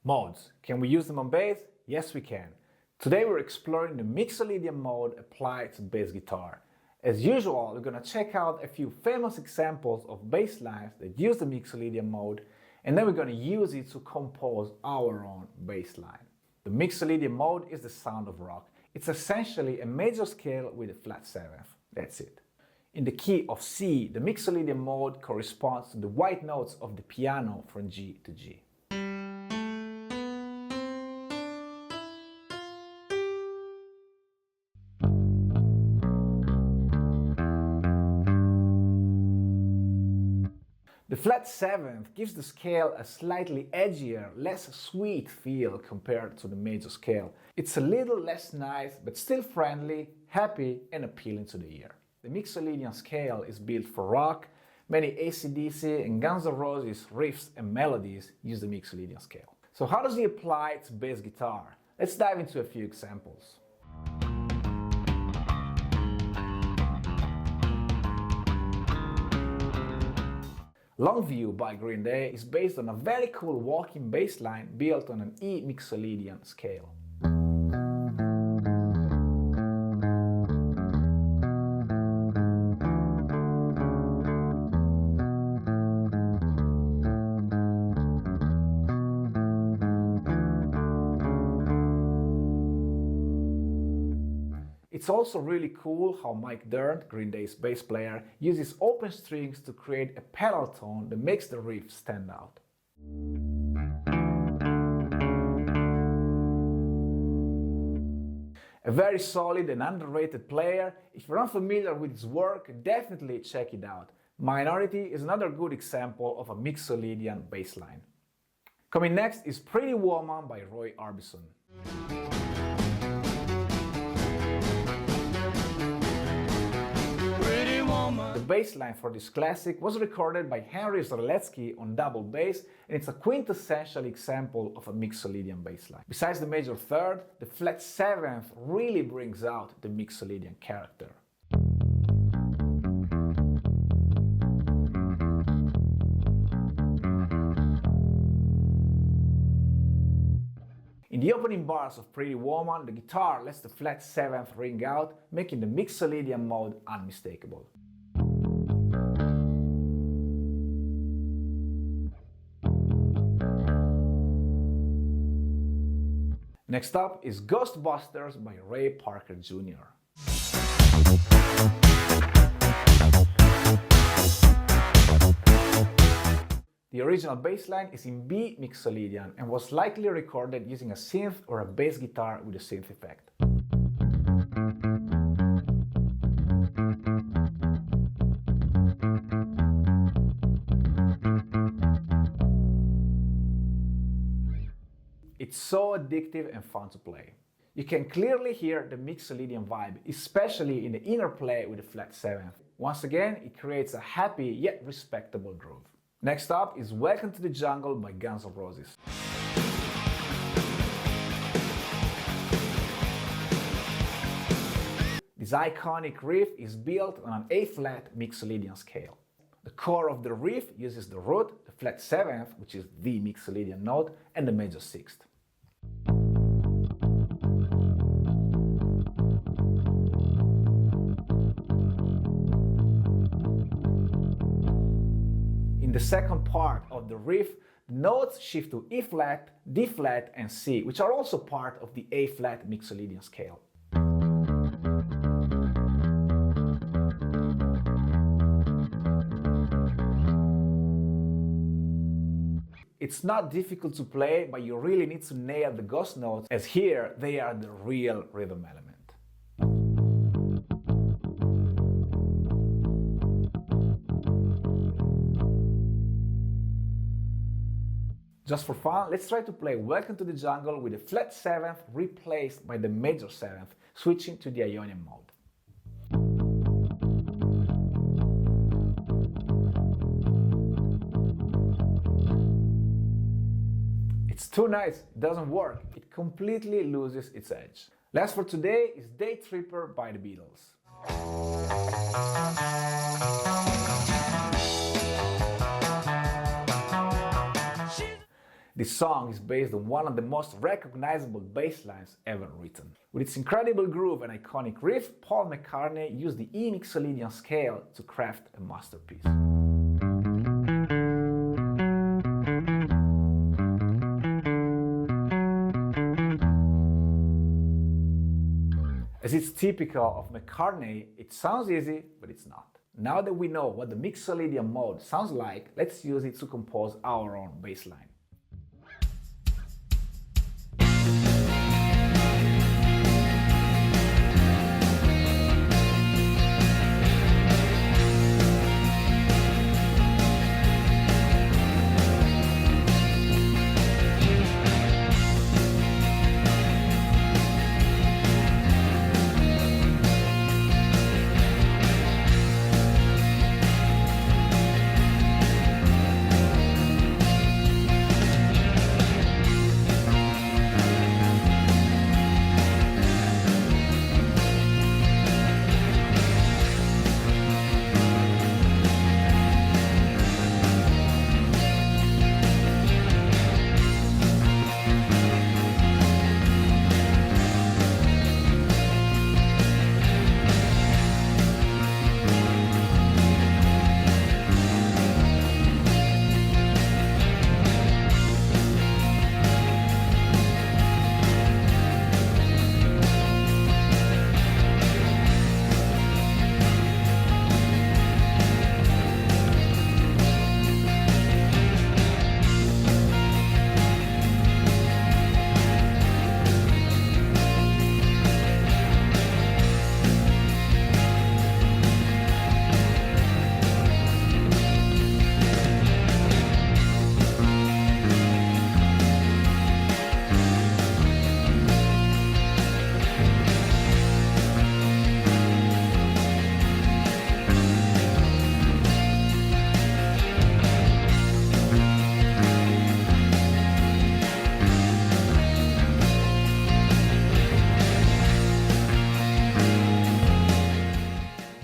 Modes. Can we use them on bass? Yes, we can. Today we're exploring the Mixolydian mode applied to bass guitar. As usual, we're going to check out a few famous examples of bass lines that use the Mixolydian mode, and then we're going to use it to compose our own bass line. The Mixolydian mode is the sound of rock. It's essentially a major scale with a flat seventh. That's it. In the key of C, the Mixolydian mode corresponds to the white notes of the piano from G to G. The flat seventh gives the scale a slightly edgier, less sweet feel compared to the major scale. It's a little less nice, but still friendly, happy and appealing to the ear. The Mixolydian scale is built for rock. Many AC/DC and Guns N' Roses riffs and melodies use the Mixolydian scale. So how does it apply to bass guitar? Let's dive into a few examples. Longview by Green Day is based on a very cool walking bass line built on an E Mixolydian scale. It's also really cool how Mike Dirnt, Green Day's bass player, uses open strings to create a pedal tone that makes the riff stand out. A very solid and underrated player. If you're unfamiliar with his work, definitely check it out. Minority is another good example of a Mixolydian bass line. Coming next is Pretty Woman by Roy Orbison. The bass line for this classic was recorded by Henry Zreletsky on double bass, and it's a quintessential example of a Mixolydian bass line. Besides the major third, the flat seventh really brings out the Mixolydian character. In the opening bars of Pretty Woman, the guitar lets the flat seventh ring out, making the Mixolydian mode unmistakable. Next up is Ghostbusters by Ray Parker Jr. The original bass line is in B Mixolydian and was likely recorded using a synth or a bass guitar with a synth effect. It's so addictive and fun to play. You can clearly hear the Mixolydian vibe, especially in the interplay with the flat seventh. Once again, it creates a happy yet respectable groove. Next up is Welcome to the Jungle by Guns N' Roses. This iconic riff is built on an A-flat Mixolydian scale. The core of the riff uses the root, the flat seventh, which is the Mixolydian note, and the major sixth. In the second part of the riff, the notes shift to E-flat, D-flat, and C, which are also part of the A-flat Mixolydian scale. It's not difficult to play, but you really need to nail the ghost notes, as here they are the real rhythm element. Just for fun, let's try to play Welcome to the Jungle with the flat seventh replaced by the major seventh, switching to the Ionian mode. It's too nice, it doesn't work, it completely loses its edge. Last for today is Day Tripper by the Beatles. This song is based on one of the most recognizable bass lines ever written. With its incredible groove and iconic riff, Paul McCartney used the E Mixolydian scale to craft a masterpiece. As it's typical of McCartney, it sounds easy, but it's not. Now that we know what the Mixolydian mode sounds like, let's use it to compose our own bass line.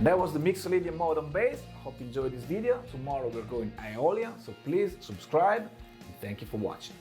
That was the Mixolydian mode on bass. I hope you enjoyed this video. Tomorrow we're going Aeolian, so please subscribe and thank you for watching.